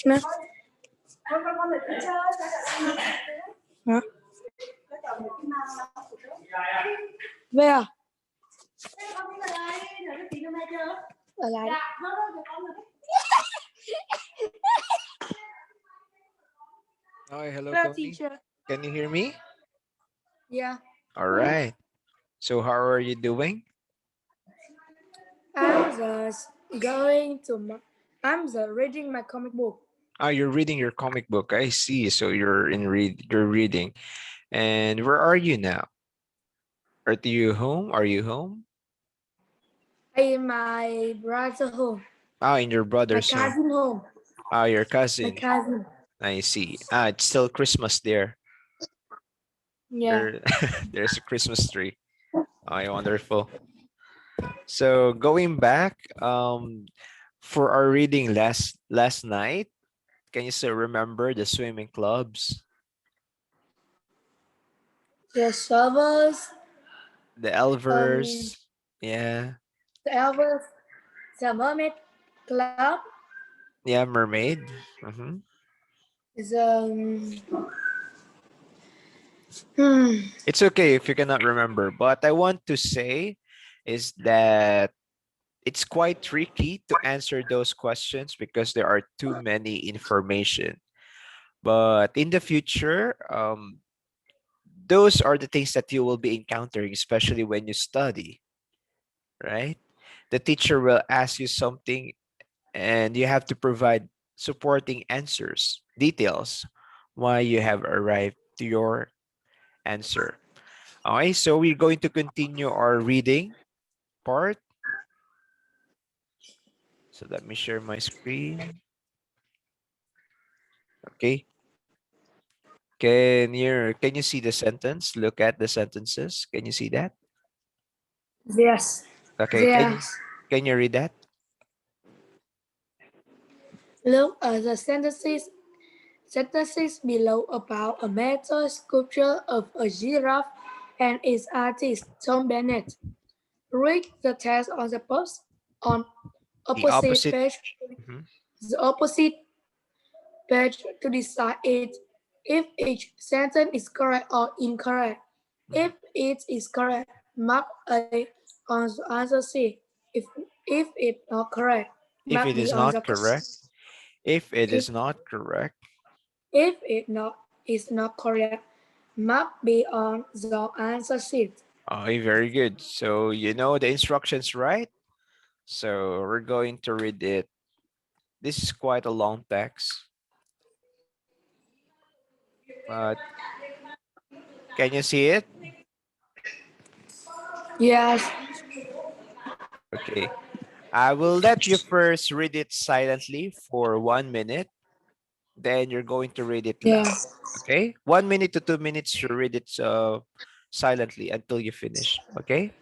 Nè. Hả? Về à? Ở lại. Hi, hello, Hello, Tony. teacher. Can you hear me? Yeah. All right. So how are you doing? I'm just going to. I'm just reading my comic book. Oh, you're reading your comic book. I see. So you're reading. And where are you now? Are you home? Are you home? In my brother home. Ah, in your My brother's home. cousin home. Ah, your My cousin. cousin. I see. Ah, it's still Christmas there. Yeah. There, there's a Christmas tree. Oh, wonderful. So going back, for our reading last night, can you still remember the swimming clubs, The servers. the Um. Elvers? Yeah, The Elvis. The Mermaid Club. yeah, mermaid. The. Hmm. It's okay if you cannot remember, but I want to say is that it's quite tricky to answer those questions because there are too many information. But in the future, those are the things that you will be encountering, especially when you study, right? The teacher will ask you something and you have to provide supporting answers, details, why you have arrived to your answer. Okay, so we're going to continue our reading part. So let me share my screen. Okay. Can you see the sentence? Look at the sentences. Can you see that? Yes. Okay, Yes. can you read that? Look at the sentences below about a metal sculpture of a giraffe and its artist, Tom Bennett. Read the text on the post on The opposite opposite. page. Mhm. The opposite page to decide if each sentence is correct or incorrect. Mhm. If it is correct, mark A on the answer sheet. If it not correct, If mark it B is on the not correct, if it if is not correct, if it not is not correct, mark B on the answer sheet. okay, very good. So you know the instructions, right? So we're going to read it. This is quite a long text, but can you see it? Yes. Okay. I will let you first read it silently for 1 minute. Then you're going to read it Yeah. loud. Okay? 1 minute to 2 minutes to read it silently until you finish. Okay?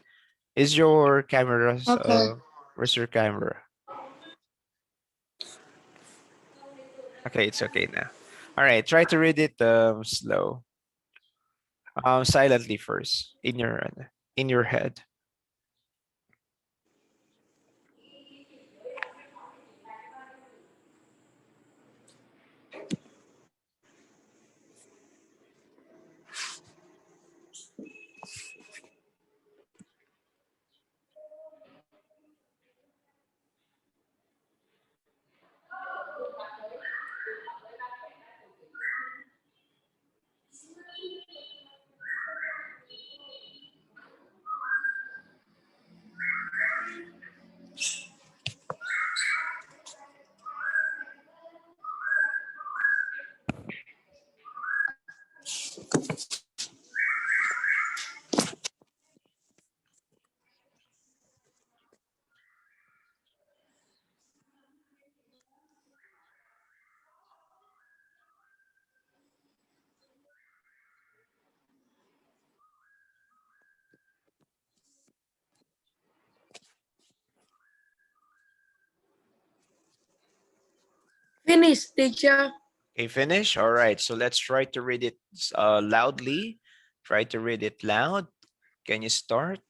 Is your camera, Okay. where's your camera? Okay, it's okay now. All right, try to read it slow. Silently first in your head. Finish, teacher. Okay, finish. All right, so let's try to read it loudly. Try to read it loud. Can you start?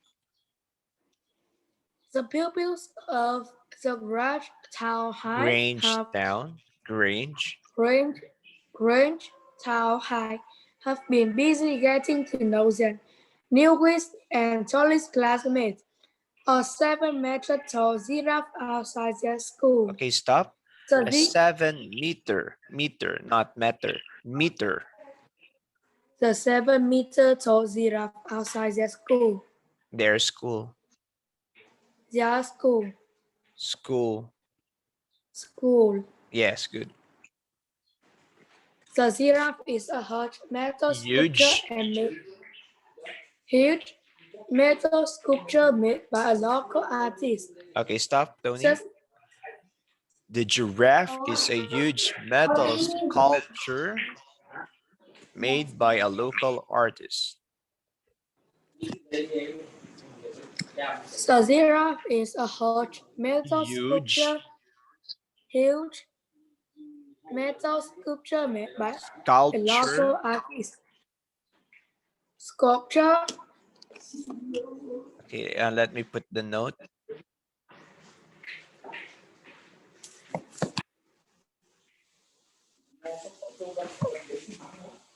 The pupils of the Raj Town High Grange have down. Range. Range, Range, Tao, High have been busy getting to know their newest and tallest classmates, a 7 meter tall giraffe outside their school. Okay, stop. The, A zi- 7 meter, not meter, meter. the 7 meter tall giraffe outside their school. Their school. Their school. School. School. Yes, good. The giraffe is a huge metal sculpture Huge. and made huge metal sculpture made by a local artist. Okay, stop, Tony. Just The giraffe is a huge metal sculpture made by a local artist. the giraffe is a huge metal sculpture, Huge huge metal sculpture made by a local sculpture. artist. Sculpture, Okay, let me put the note.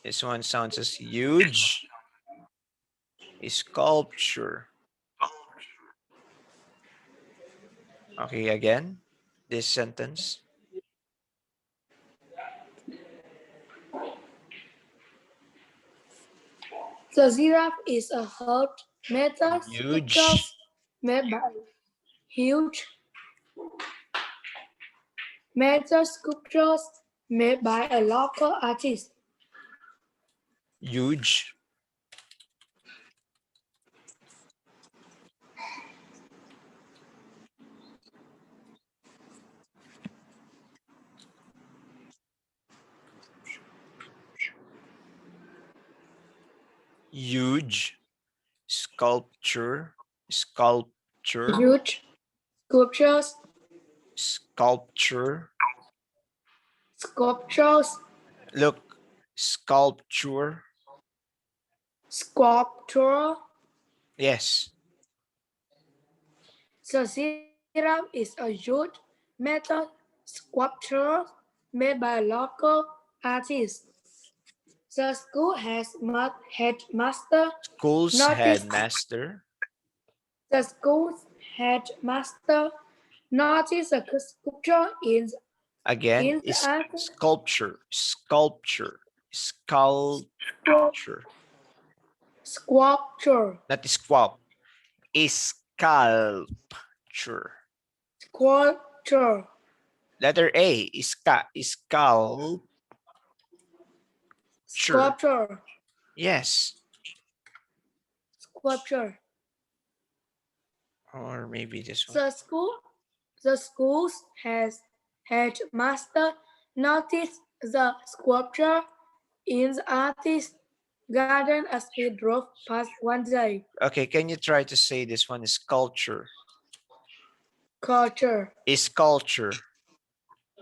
This one sounds as huge. A sculpture. Okay, again, this sentence. the giraffe is a huge metal sculpture Huge. made by huge metal sculptures made by a local artist. Huge. Huge. Sculpture. Sculpture. Huge sculptures, Sculpture. sculptures, Look, sculpture. sculpture. Yes. The giraffe is a huge metal sculpture made by a local artist. The school has headmaster School's noticed headmaster. the school's headmaster noticed a sculpture Again, in the is art sculpture. Sculpture. Sculpture. sculpture Not squab. Is sculpture. sculpture Letter A is sculpture. sculpture Yes. sculpture. Or maybe this one. The schools has headmaster noticed the sculpture in the artist's garden as he drove past one day. Okay, can you try to say this one is sculpture? Culture Is sculpture.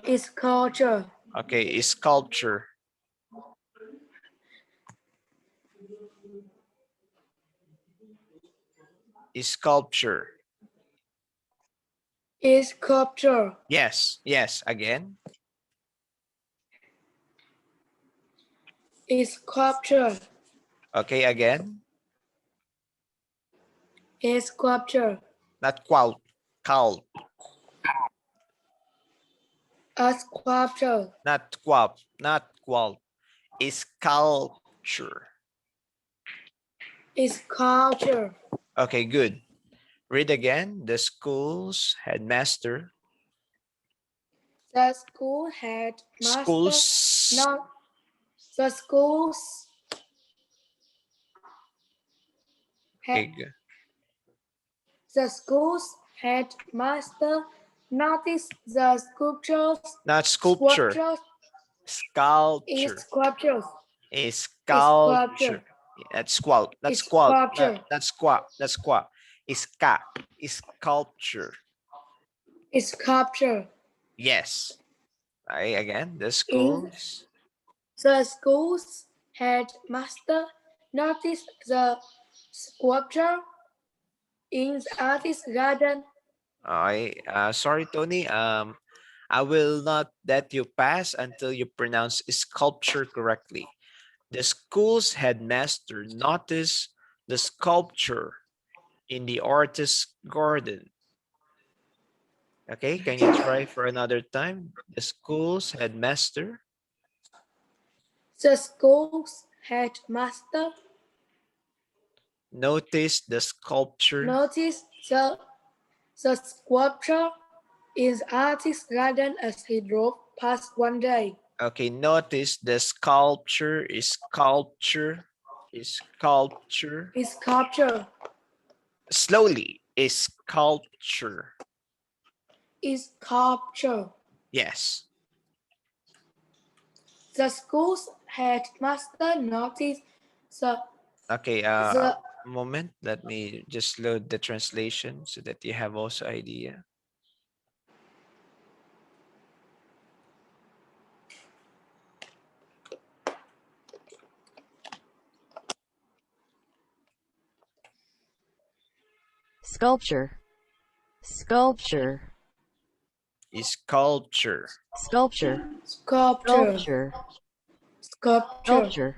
is culture. Okay, is sculpture. Is sculpture. Is sculpture. Yes, yes, again. Is sculpture. Okay, again. Is sculpture. Not qual, cal, A sculpture. not qual, not qual. Is sculpture. Is culture. Okay, good. Read again. The school's headmaster. The school headmaster Schools. not the school's Okay, head good. The school's headmaster noticed the Not sculpture. sculptures is Sculpture. sculptures Is is sculpture. sculpture That's squat. That's is squat. sculpture That's squat. That's squat. Is ska. Is sculpture. is sculpture. Yes. Again, the In schools. the school's headmaster noticed the sculpture in the artist's garden. Sorry, Tony. I will not let you pass until you pronounce sculpture correctly. The school's headmaster noticed the sculpture in the artist's garden. Okay, can you try for another time? The school's headmaster The school's headmaster noticed the sculpture. noticed the sculpture in the artist's garden as he drove past one day. Okay, notice the sculpture is sculpture is sculpture. His sculpture Slowly is sculpture. is sculpture. Yes. The school's headmaster noticed the Okay, the moment. Let me just load the translation so that you have also idea. Sculpture. Sculpture. Is sculpture. Sculpture. sculpture, Sculpture. sculpture,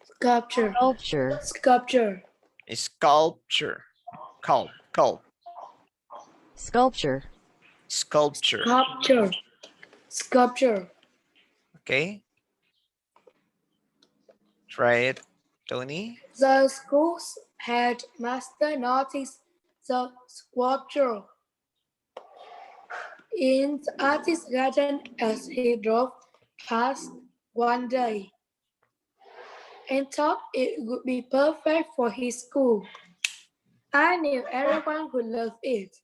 sculpture, Sculpture. sculpture, Is sculpture. Culp. Sculpture. Sculpture. sculpture, sculpture. Okay. Try it, Tony. The school's headmaster noticed the sculpture in the artist's garden as he drove past one day and thought it would be perfect for his school. I knew everyone would love it,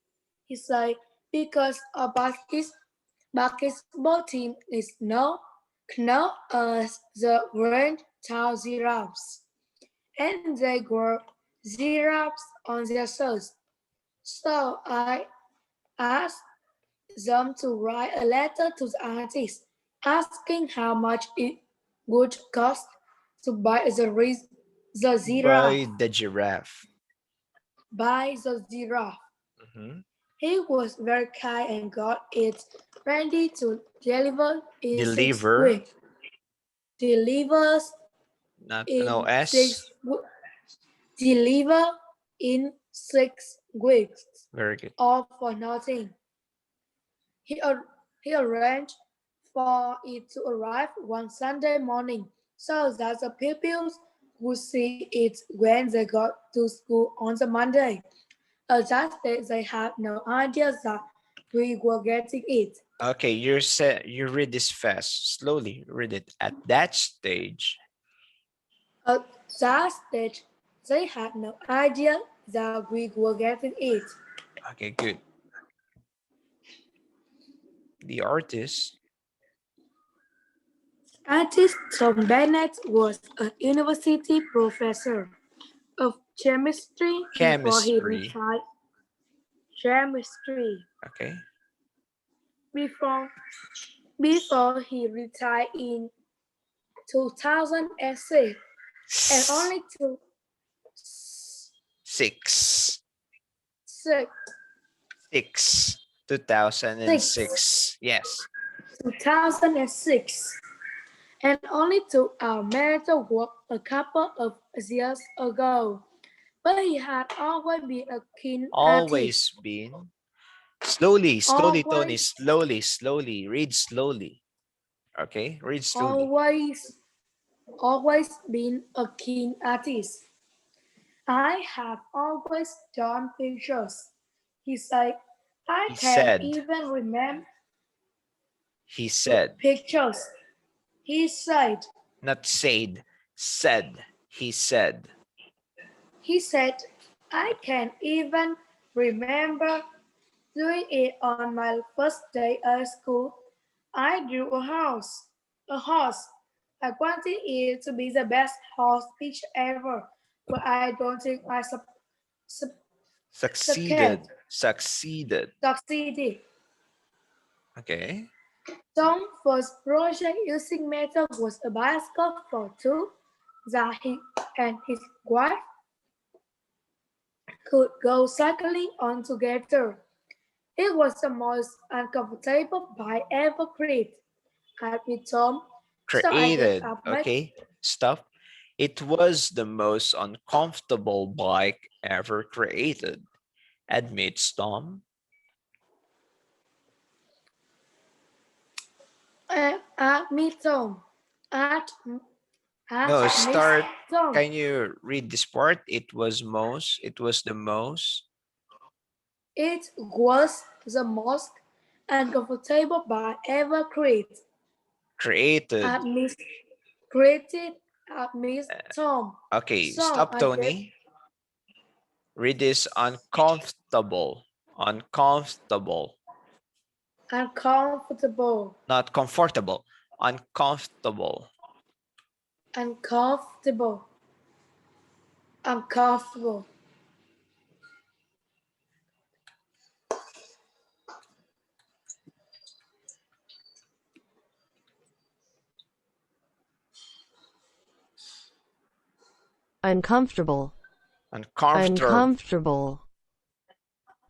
he said, because our basketball team is known as the Grand Town Giraffes, and they grow giraffes on their shirts. So I asked them to write a letter to the artist asking how much it would cost to buy the By giraffe. the giraffe. Buy the giraffe. Mhm. He was very kind and got it ready to deliver in six Deliver. weeks. Delivers Not no in S. deliver in 6 weeks. Very good. All for nothing. He, he arranged for it to arrive one Sunday morning so that the pupils would see it when they got to school on the Monday. At that stage, they had no idea that we were getting it. Okay, you read this fast. Slowly read it. At that stage. At that stage, they had no idea that we were getting it. Okay, good. The artist. Artist Tom Bennett was a university professor of chemistry before he Chemistry. retired. Chemistry Okay. before before he retired in 2006, and only to Six. six, 2006. Yes. 2006, and only to our marital work a couple of years ago. But he had always been a keen Always artist. been. Slowly, Tony. Always, Slowly. Read slowly. Okay, read slowly. always, always been a keen artist. I have always drawn pictures. He said, I He can said. even remember He said. pictures. He said, Not said. Said. he said, I can even remember doing it on my first day at school. I drew a horse. A horse. I wanted it to be the best horse picture ever, but I don't think I Succeeded. succeeded. Okay. Tom's first project using metal was a bicycle for two that he and his wife could go cycling on together. It was the most uncomfortable bike ever created, admit Tom. So I gave Created. up my Okay, stop. It was the most uncomfortable bike ever created, admits Tom. admit Tom. At No, admit start. Tom. Can you read this part? It was the most It was the most uncomfortable bike ever created. created. Admit created admit Tom. Okay, So stop, I gave Tony. Read this uncomfortable. Uncomfortable. uncomfortable. Not comfortable. Uncomfortable. Uncomfortable. Uncomfortable. Uncomfortable. Uncomfortable.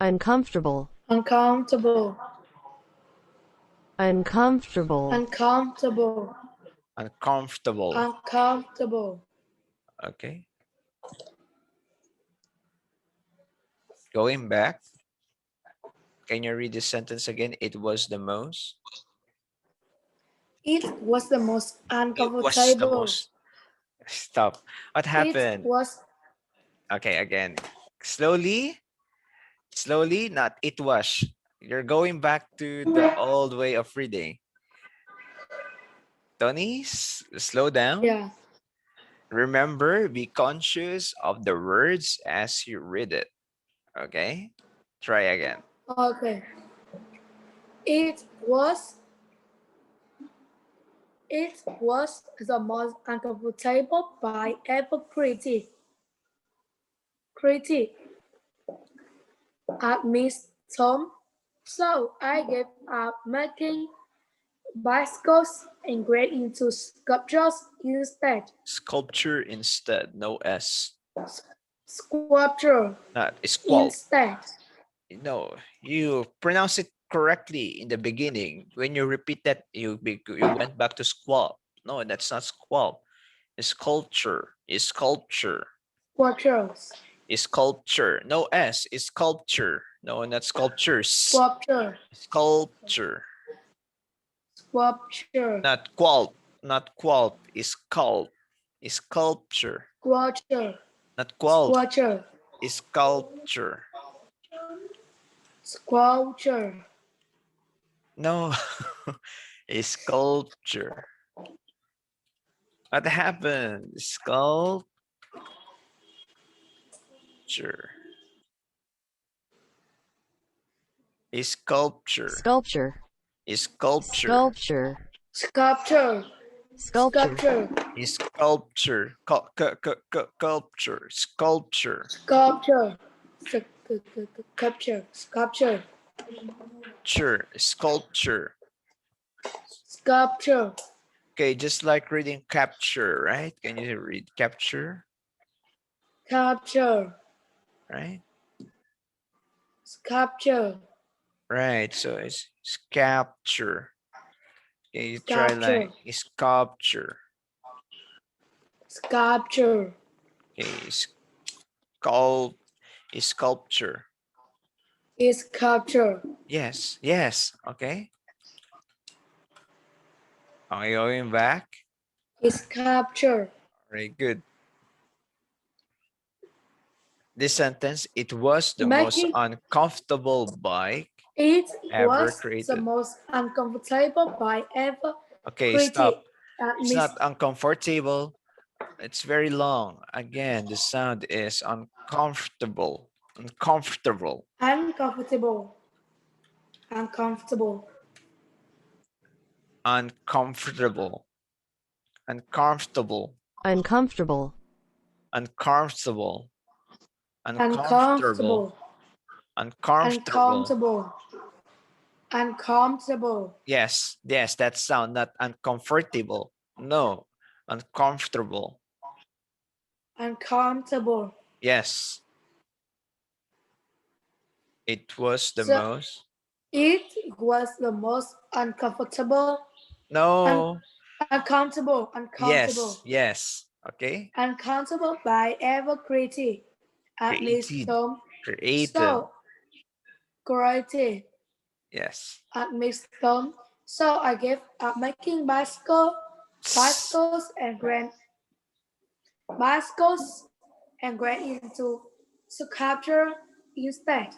Uncomfortable. Uncomfortable. Uncomfortable. Uncomfortable. Uncomfortable. Uncomfortable. Uncomfortable. Okay. Going back. Can you read this sentence again? It was the most. It was the most It was the uncomfortable. most. Stop. What It happened? was Okay, again. Slowly. Slowly, not it was. You're going back to the old way of reading. Tony, slow down. yeah. Remember, be conscious of the words as you read it. Okay? Try again. Okay. It was it was the most uncomfortable bike ever created. Created. Admits Tom. So I gave up making bicycles and get into sculptures instead. Sculpture instead, no S. Sculpture Not sculpt. instead. No, you pronounce it correctly in the beginning. When you repeat that, you went back to squelp. No, that's not squelp. It's sculpture. It's sculpture. Sculptures. Is sculpture. No S. Is sculpture. No, not sculptures. Sculpture. Sculpture. Sculpture. Not qualp. Not qualp. Is sculpt. Is sculpture. Sculpture. Not qualp. Sculpture. Is sculpture. Sculpture. No. Is sculpture. What happened? Sculpture. Is sculpture. Sculpture. Is sculpture. Sculpture. Sculpture. Sculpture. Is sculpture. Sculpture. Sculpture. Sculpture. Sculpture. Sculpture. Sculpture. Sculpture. Okay, just like reading capture, right? Can you read capture? Capture. Right? Sculpture. Right. So it's capture. Okay, you try Sculpture. like sculpture. Sculpture. Okay, sculpture. Is sculpture. Yes, yes. Okay. Are you going back? Is sculpture. Very good. This sentence, it was the most Making uncomfortable bike it ever was the created. most uncomfortable bike ever Okay, created. stop. It's not uncomfortable. It's very long. Again, the sound is uncomfortable. Uncomfortable. Uncomfortable. Uncomfortable. Uncomfortable. Uncomfortable. Uncomfortable. Uncomfortable. Uncomfortable. Uncomfortable. Uncomfortable. Uncomfortable. Yes, yes, that sound, not uncomfortable. No, uncomfortable. Uncomfortable. Yes. It was the So most. It was the most uncomfortable, un- No. uncountable, Yes. Yes. Okay. uncountable by ever created, at least Created. some Created. so created, Yes. at least some. So I gave up making bicycles bicycles and grand into sculpture instead.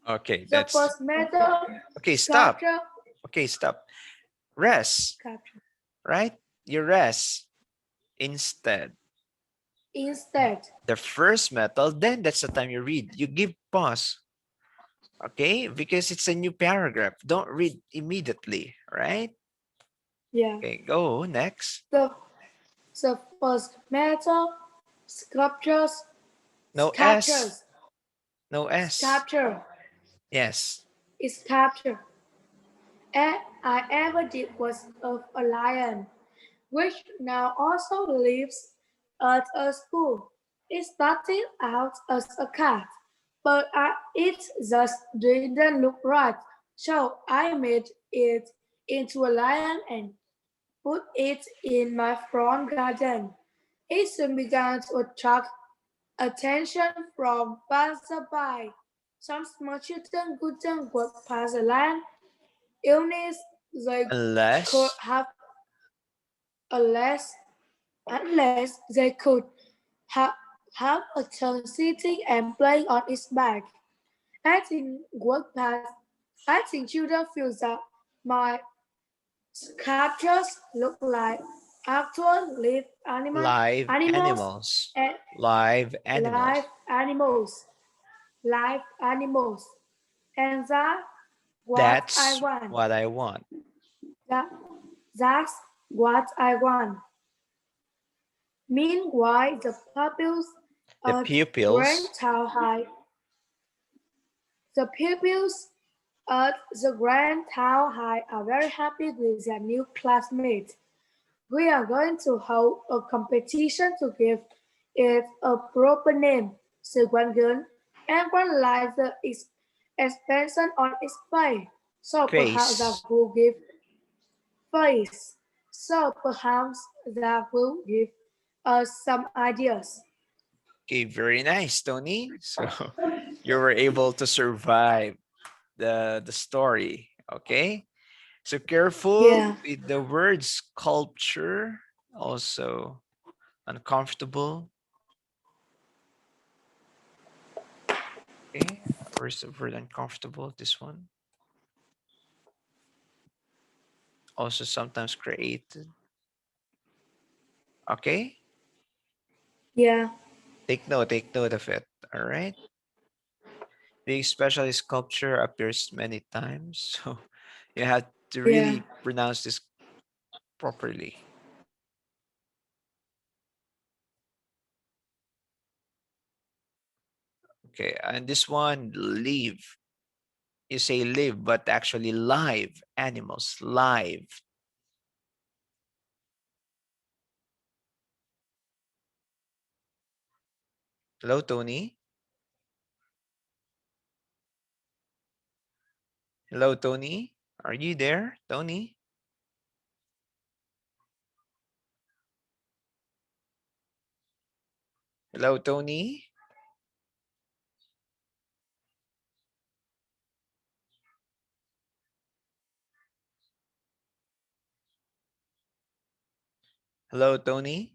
Okay, The that's first metal okay. Stop. sculpture Okay, stop. Rest, sculpture. right? You rest instead. Instead, The first metal, then that's the time you read. You give pause, okay? Because it's a new paragraph. Don't read immediately, right? yeah. Okay, go next. The the first metal sculptures No S, sculptures no S. sculpture Yes. is sculpture. And I ever did was of a lion, which now also lives at a school. It started out as a cat, but it just didn't look right. So I made it into a lion and put it in my front garden. It soon began to attract attention from passerby. Some small children couldn't walk past the lion, illness they could Unless have unless they could have, have a turn sitting and playing on its back. I think work past. I think children feel that my sculptures look like actual live live animals animals. and Live live animals. animals, live animals, and that what I That's want. what I want. That that's what I want. Meanwhile, the pupils The at Grand pupils. Tower High, the pupils at the Grand Tower High are very happy with their new classmates. We are going to hold a competition to give it a proper name, said one girl. Everyone likes the expansion on its face, so perhaps that Face. will give face. So perhaps that will give us some ideas. Okay, very nice, Tony. So you were able to survive the story. Okay. So careful Yeah, with the word sculpture. Also uncomfortable. Okay. Where's the word uncomfortable? This one. Also sometimes created. Okay. yeah, Take note of it. All right. Being special sculpture appears many times. So you have to yeah, really pronounce this properly. Okay. And this one, live. You say live, but actually live animals. Live. Hello, Tony. Hello, Tony. Are you there, Tony? Hello, Tony. Hello, Tony.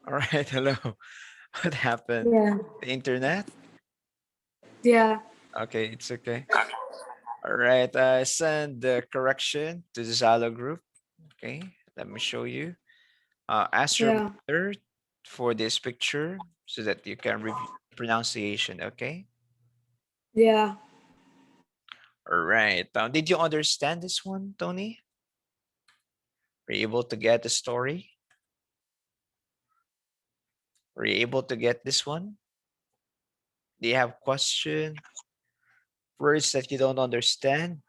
All right, hello. What happened? Yeah. The internet? Yeah. Okay, it's okay. All right, I send the correction to the Zalo group. Okay, let me show you. Ask your Yeah. mother for this picture so that you can review pronunciation. Okay. Yeah. All right. Did you understand this one, Tony? Were you able to get the story? Were you able to get this one? Do you have question? Words that you don't understand?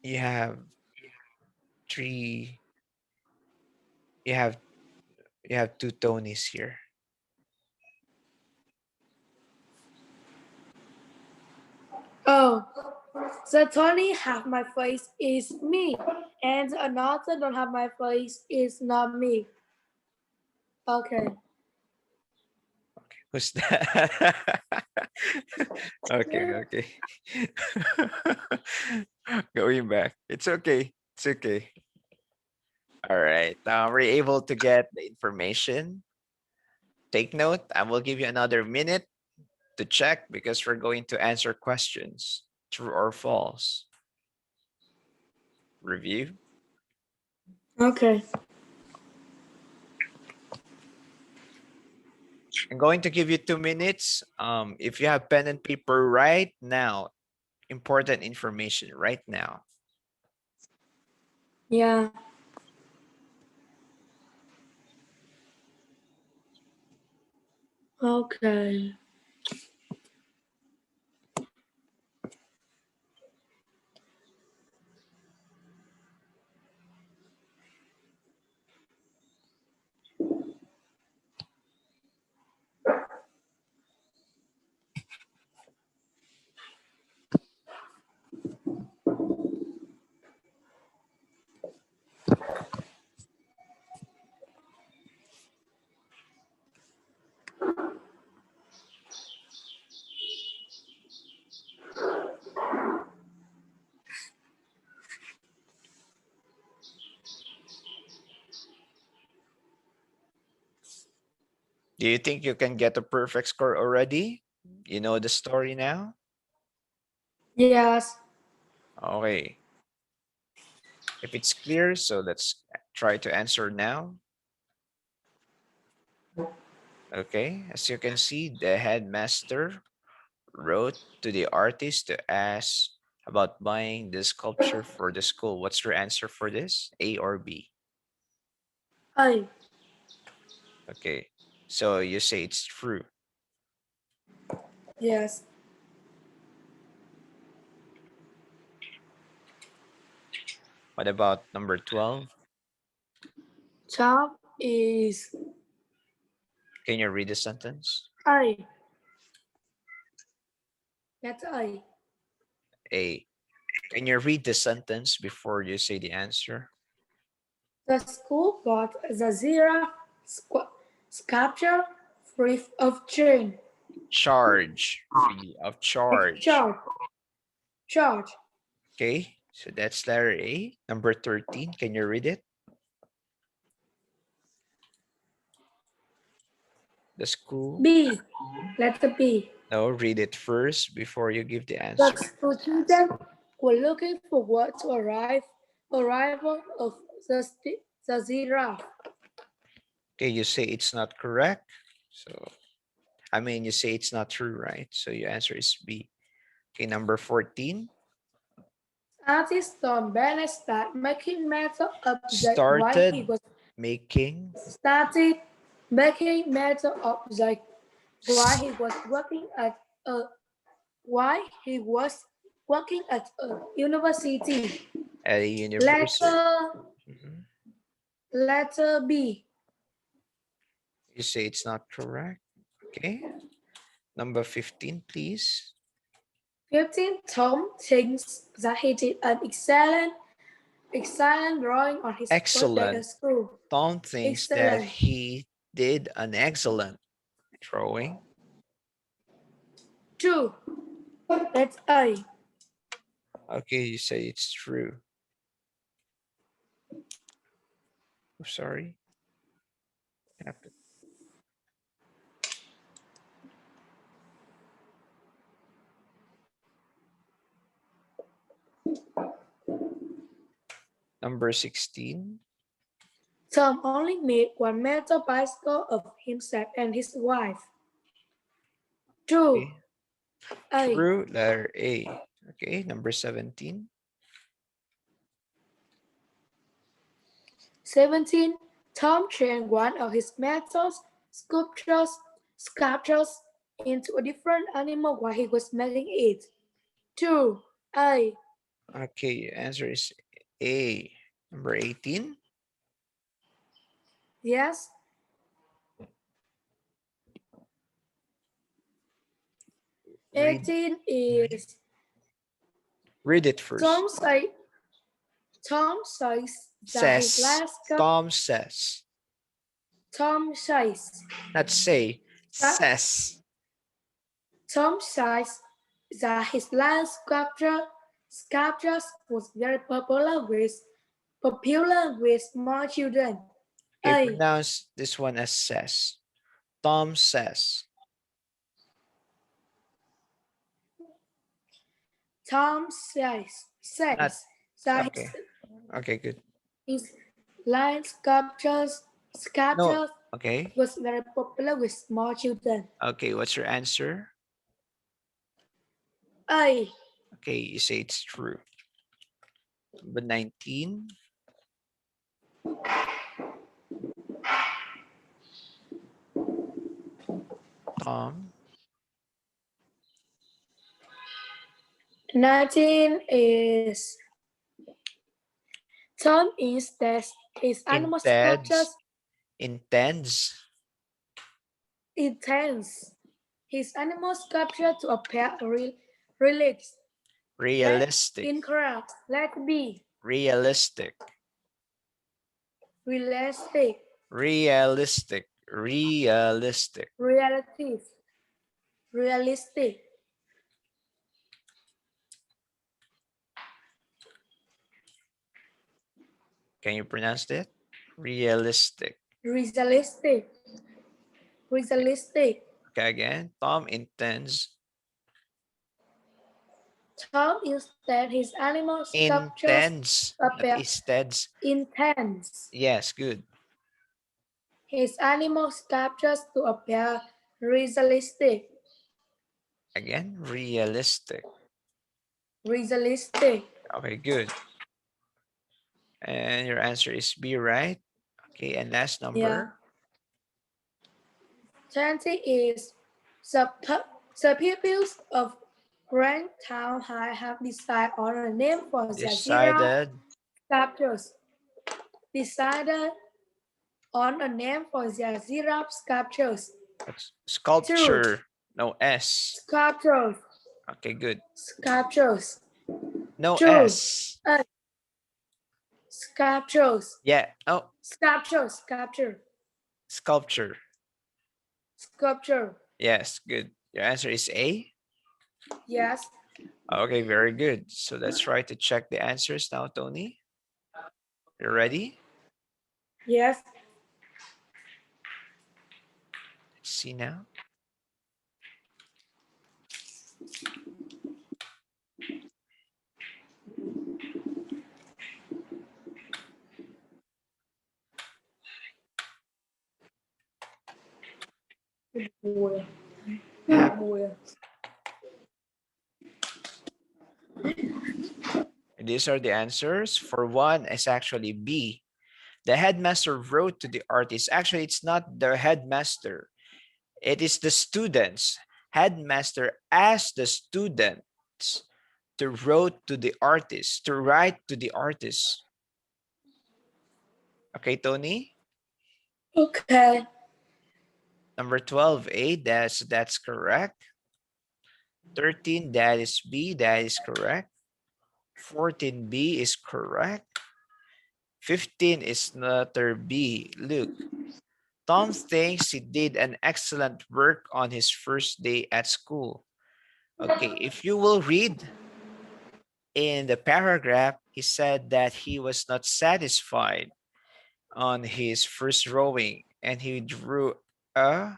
You have three. You have two Tonys here. Oh, the Tony have my face is me, and another don't have my face is not me. Okay. Who's that? Okay, okay. Going back. It's okay. It's okay. All right. Were you able to get the information? Take note. I will give you another minute to check because we're going to answer questions. True or false? Review. Okay. I'm going to give you 2 minutes. If you have pen and paper right now, important information right now. Yeah. Okay. Do you think you can get a perfect score already? You know the story now? Yes. Okay. If it's clear, so let's try to answer now. Okay, as you can see, the headmaster wrote to the artist to ask about buying the sculpture for the school. What's your answer for this? A or B? I. Okay, so you say it's true. Yes. What about number 12? Job is Can you read the sentence? I. That's I. A. Can you read the sentence before you say the answer? The school bought the giraffe sculpture free of charge. Charge. Free of charge. Charge. Charge. Okay, so that's letter A. Number 13, can you read it? The school. B. Letter B. No, read it first before you give the The answer. students were looking forward to arrival of the giraffe. Okay, you say it's not correct. So, I mean, you say it's not true, right? So your answer is B. Okay, number 14. Artist Tom Bennett started making metal objects while he Started was making. started making metal objects while he was a while he was working at a university. At a university. Letter Mhm. letter B. You say it's not correct. Okay, number 15, please. 15. Tom thinks that he did an excellent drawing on his first day at Excellent. school. Tom thinks that Excellent. he did an excellent drawing. 2. That's A. Okay, you say it's true. Oh, sorry. Happened. Number 16. Tom only made one metal bicycle of himself and his wife. True. Okay. A. True, letter A. Okay, number 17. 17. Tom changed one of his metal sculptures into a different animal while he was making it. True. A. Okay, your answer is A. Number 18. Yes. Read 18 is read it first. Tom say Tom says that his Says. last cup Tom says. Tom says Not say. that Says. Tom says that his last sculptures was very popular with small children. Okay, A. pronounce this one as says. Tom says. Tom Not says that okay. Okay, good. his last No. sculptures Okay. was very popular with small children. Okay, what's your answer? A. Okay, you say it's true. Number 19. Tom. 19 is Tom instead his animal Intends. sculptures Intends. intends his animal sculpture to appear realistic. Realistic. Incorrect. Let be Realistic. realistic. Realistic. Realistic. Relative. Realistic. Can you pronounce that? Realistic. Realistic. Realistic. Okay, again. Tom intends. Tom instead his animal sculptures Intends. Not appear insteads. intense. Yes, good. His animal sculptures to appear realistic. Again, realistic. Realistic. Okay, good. And your answer is B, right? Okay, and last Yeah. number. 20 is the pupils of Grand Town High have decided on a name for their giraffe Decided. sculptures. Decided on a name for their giraffe sculptures. What's Two. sculpture? No S. Sculptures. Okay, good. Sculptures. No Two. S. Sculptures. Yeah. Oh, Sculpture. Sculpture. sculpture. Sculpture. Yes, good. Your answer is A. Yes. Okay, very good. So let's try to check the answers now, Tony. You ready? Yes. Let's see now. Hap- These are the answers. For one, is actually B. The headmaster wrote to the artist. Actually, it's not the headmaster. It is the students. Headmaster asked the students to wrote to the artist, to write to the artist. Okay, Tony? Okay. Number 12, A, that's correct. 13, that is B, that is correct. 14B is correct. 15 is letter B. Look, Tom thinks he did an excellent work on his first day at school. Okay, if you will read in the paragraph, he said that he was not satisfied on his first drawing and he drew a,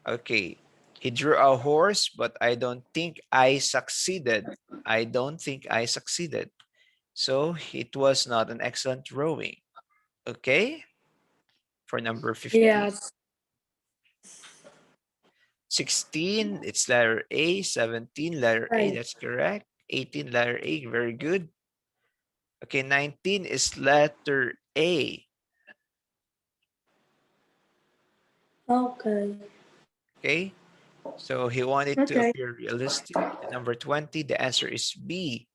okay, he drew a horse, but I don't think I succeeded. I don't think I succeeded. So it was not an excellent drawing. Okay, for number 15. Yes. 16, it's letter A. 17, letter A. Right. That's correct. 18, letter A. Very good. Okay, 19 is letter A. Okay. Okay, so he wanted to Okay. appear realistic. And number 20, the answer is B.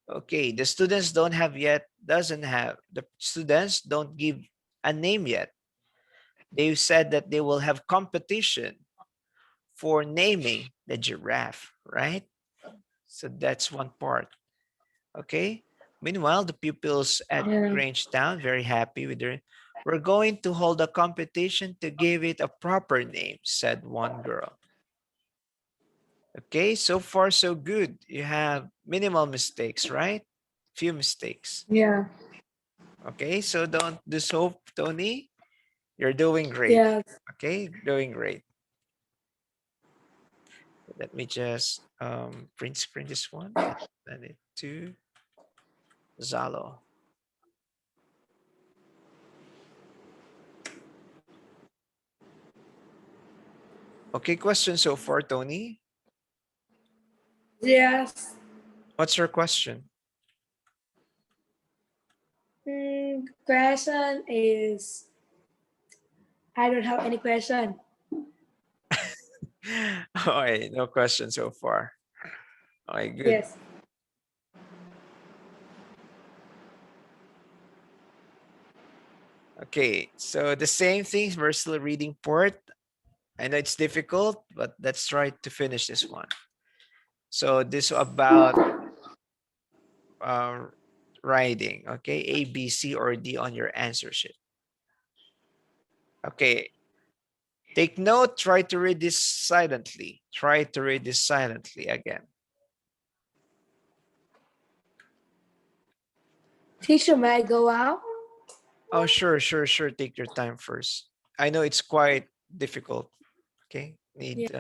Okay, the students don't have yet, doesn't have, the students don't give a name yet. They said that they will have competition for naming the giraffe, right? So that's one part. Okay. Meanwhile, the pupils at Yeah. Grangetown very happy with their. We're going to hold a competition to give it a proper name, said one girl. Okay, so far so good. You have minimal mistakes, right? Few mistakes. Yeah. Okay, so don't lose hope, Tony. You're doing great. Yes. Okay, doing great. Let me just print screen this one and send it to Zalo. Okay, question so far, Tony. Yes. What's your question? Question is, I don't have any question. All right, no question so far. All right, good. Yes. Okay, so the same things, we're still reading part. I know it's difficult, but let's try to finish this one. So this about uh, writing, okay? A, B, C, or D on your answer sheet. Okay, take note, try to read this silently. Try to read this silently again. Teacher, may I go out? Oh, sure, sure, sure. Take your time first. I know it's quite difficult. Okay, Yeah. need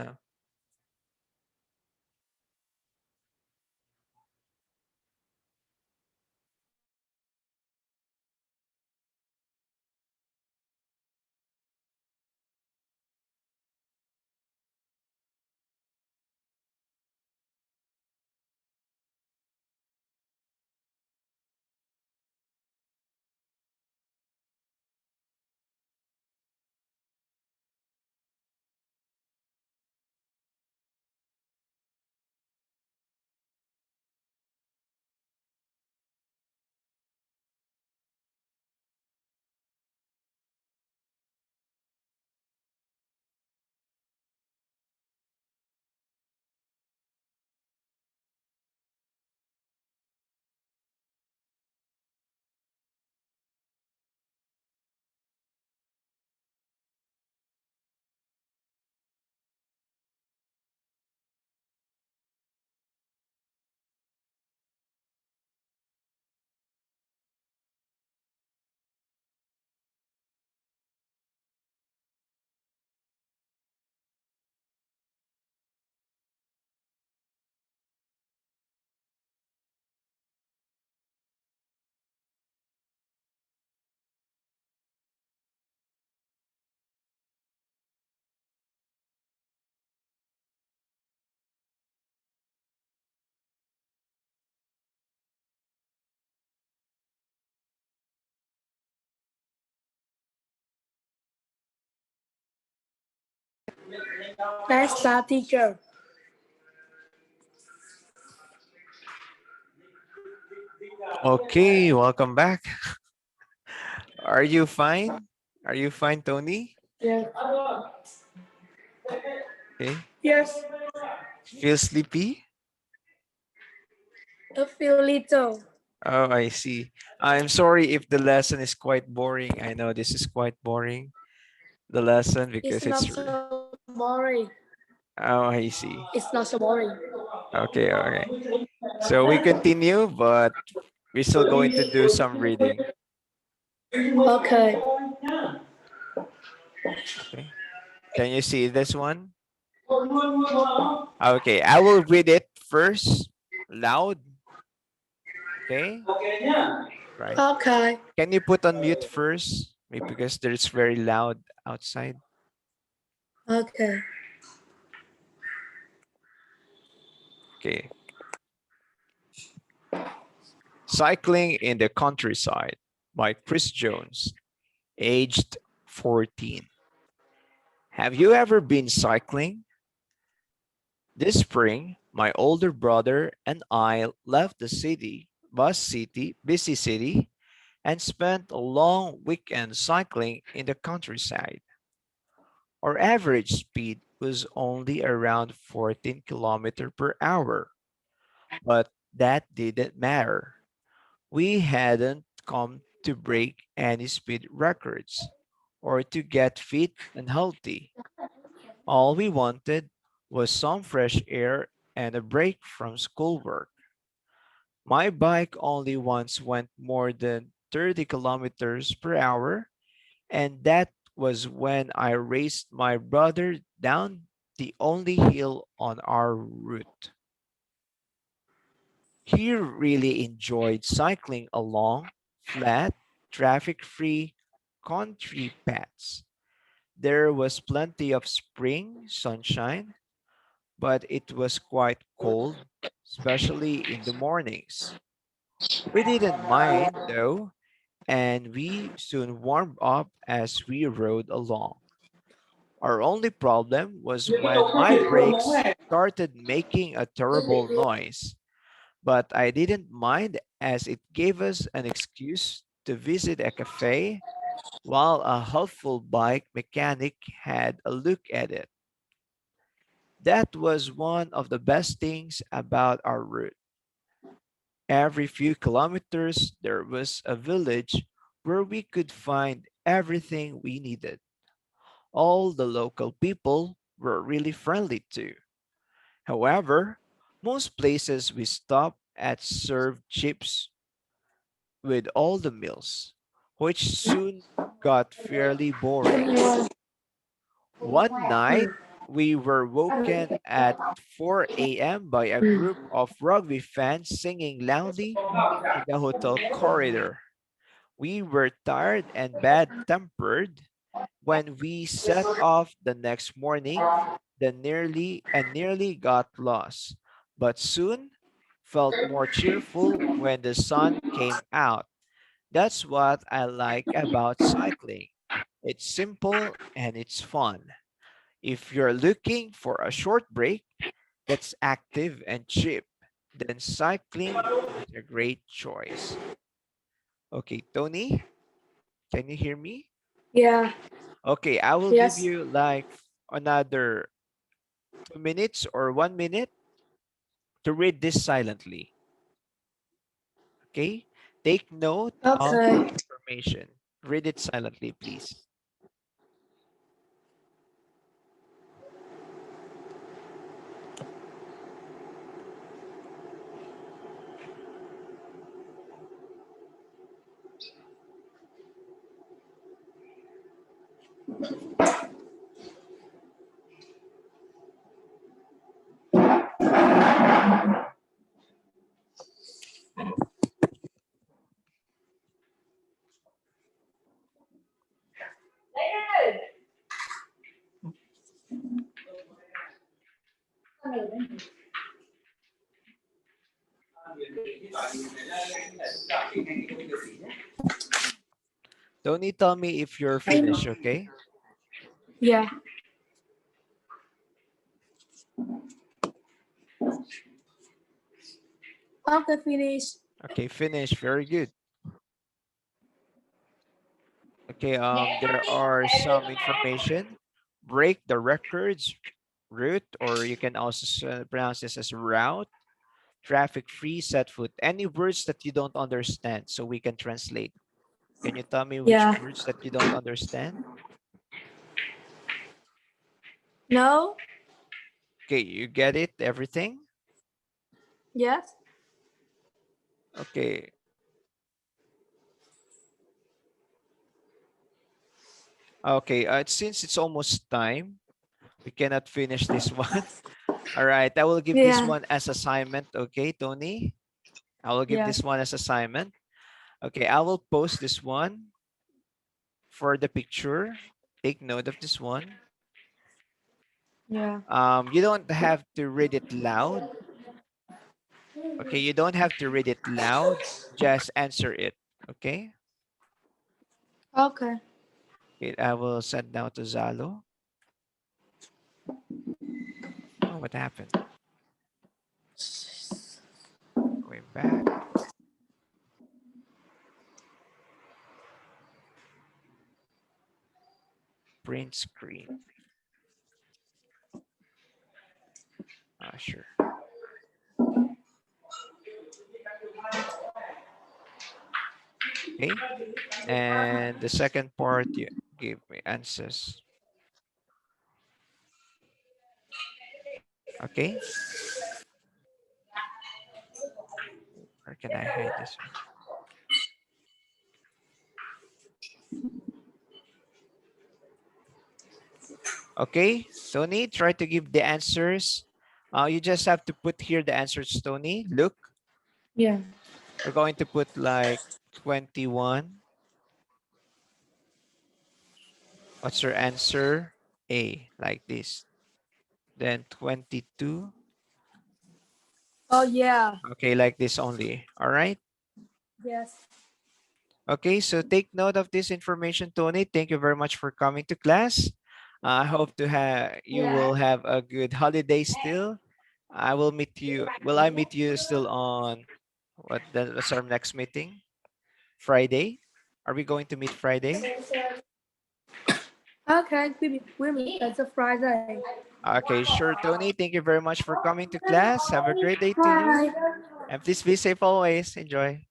Let's start, teacher. Okay, welcome back. Are you fine? Are you fine, Tony? Yes. Okay. Yes. Feel sleepy? A few little. Oh, I see. I'm sorry if the lesson is quite boring. I know this is quite boring, the lesson, It's because not it's. so boring. Oh, I It's see. not so boring. Okay, okay. So we continue, but we're still going to do some reading. Okay. Okay. Can you see this one? Okay, I will read it first loud. Okay, right. Okay. Can you put on mute first? Maybe because there's very loud outside. Okay. Okay. Cycling in the Countryside by Chris Jones, aged 14. Have you ever been cycling? This spring, my older brother and I left the busy city, and spent a long weekend cycling in the countryside. Our average speed was only around 14 kilometers per hour, but that didn't matter. We hadn't come to break any speed records or to get fit and healthy. All we wanted was some fresh air and a break from schoolwork. My bike only once went more than 30 kilometers per hour, and that was when I raced my brother down the only hill on our route. He really enjoyed cycling along flat, traffic free country paths. There was plenty of spring sunshine, but it was quite cold, especially in the mornings. We didn't mind though, and we soon warmed up as we rode along. Our only problem was when my brakes started making a terrible noise, but I didn't mind as it gave us an excuse to visit a cafe while a helpful bike mechanic had a look at it. That was one of the best things about our route. Every few kilometers, there was a village where we could find everything we needed. All the local people were really friendly too. However, most places we stopped at served chips with all the meals, which soon got fairly boring. One night, we were woken at 4 a.m. by a group of rugby fans singing loudly in the hotel corridor. We were tired and bad tempered when we set off the next morning. Nearly got lost, but soon felt more cheerful when the sun came out. That's what I like about cycling. It's simple and it's fun. If you're looking for a short break that's active and cheap, then cycling is a great choice. Okay, Tony, can you hear me? Yeah. Okay, I will give Yes. you like another 2 minutes or 1 minute to read this silently. Okay, take note of Okay. the information. Read it silently, please. Tony, tell me if you're finished, okay? Yeah. Okay, finish. Okay, finish. Very good. Okay, there are some information. Break the records route, or you can also pronounce this as route. Traffic free, set foot. Any words that you don't understand, so we can translate. Can you tell me which Yeah. words that you don't understand? No? Okay, you get it, everything? Yes. Okay. Okay, since it's almost time, we cannot finish this one. All right, I will give this Yeah. one as assignment. Okay, Tony, I will give Yeah. this one as assignment. Okay, I will post this one for the picture. Take note of this one. Yeah. You don't have to read it loud. Okay, you don't have to read it loud. Just answer it. Okay. Okay. Okay, I will send now to Zalo. Oh, what happened? Going back. Print screen. Sure. Okay. And the second part, you give me answers. Okay. Where can I hide this one? Okay, Tony, try to give the answers. You just have to put here the answers, Tony. Look, Yeah. we're going to put like 21. What's your answer? A, like this. Then 22. Oh yeah. Okay, like this only. All right. Yes. Okay, so take note of this information, Tony. Thank you very much for coming to class. I hope to have you will have a good holiday still. I will meet you. Will I meet you still on what's our next meeting? Friday? Are we going to meet Friday? Okay. We meet. It's a Friday. Okay, sure, Tony. Thank you very much for coming to class. Have a great day to you. Bye. And please be safe always. Enjoy.